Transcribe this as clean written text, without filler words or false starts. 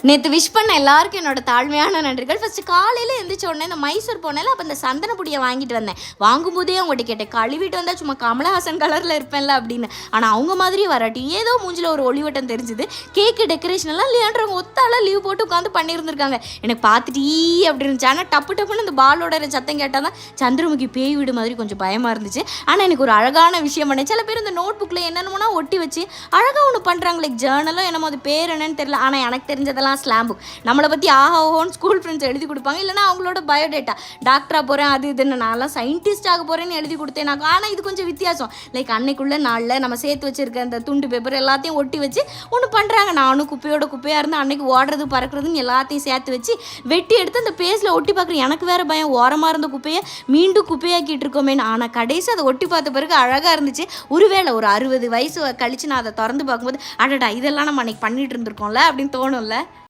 நேற்று விஷ் பண்ண எல்லாருக்கும் என்னோட தாழ்மையான நன்றிகள். ஃபஸ்ட்டு காலையில் எழுந்திரிச்ச உடனே இந்த மைசூர் போனேன். அப்போ இந்த சந்தன பொடியை வாங்கிட்டு வந்தேன். வாங்கும்போதே அவங்ககிட்ட கேட்டேன், கழுவிட்டு வந்தால் சும்மா கமலஹாசன் கலரில் இருப்பேன்ல அப்படின்னு. ஆனால் அவங்க மாதிரியே வராட்டி ஏதோ மூஞ்சில் ஒரு ஒளிவட்டம் தெரிஞ்சுது. கேக்கு டெக்கரேஷன் எல்லாம் இல்லையான்றவங்க ஒத்தால லீவ் போட்டு உட்காந்து பண்ணியிருந்திருக்காங்க. எனக்கு பார்த்துட்டு அப்படி இருந்துச்சு. ஆனால் டப்பு டப்புன்னு இந்த பாலோட சத்தம் கேட்டால் தான் சந்திரமுகி பேய் வீடு மாதிரி கொஞ்சம் பயமாக இருந்துச்சு. ஆனால் எனக்கு ஒரு அழகான விஷயம் பண்ணேன். சில பேர் இந்த நோட் புக்கில் என்னென்னமோனா ஒட்டி வச்சு அழகாக ஒன்று பண்ணுறாங்க. லைக் ஜேர்னலோ என்னமோ அது பேர் என்னன்னு தெரியல. ஆனால் எனக்கு தெரிஞ்சதெல்லாம் ஸ்லாம் புக். நம்மளை பற்றி ஆஹோன்னு ஸ்கூல் ஃப்ரெண்ட்ஸ் எழுதி கொடுப்பாங்க. இல்லைனா அவங்களோட பயோடேட்டா, டாக்டராக போகிறேன் அது இதுன்னு, நான்லாம் சயின்டிஸ்ட் ஆக போகிறேன்னு எழுதி கொடுத்தேன் நான். ஆனால் இது கொஞ்சம் வித்தியாசம். லைக் அன்னைக்குள்ள நாளில் நம்ம சேர்த்து வச்சுருக்க அந்த துண்டு பேப்பர் எல்லாத்தையும் ஒட்டி வச்சு ஒன்று பண்ணுறாங்க. நானும் குப்பையோட குப்பையாக இருந்து அன்னைக்கு ஓடுறது பறக்கிறதுன்னு எல்லாத்தையும் சேர்த்து வச்சு வெட்டி எடுத்து அந்த பேஸில் ஒட்டி பார்க்குறேன். எனக்கு வேறு பயம், ஓரமாக இருந்த குப்பையை மீண்டும் குப்பையாக்கிட்டு இருக்கோமேன்னு. ஆனால் கடைசி அதை ஒட்டி பார்த்த பிறகு அழகாக இருந்துச்சு. ஒருவேளை ஒரு 60 வயசு கழிச்சு நான் அதை திறந்து பார்க்கும்போது அடடா இதெல்லாம் நம்ம அன்னைக்கு பண்ணிட்டு இருந்திருக்கோம்ல அப்படின்னு தோணும்ல.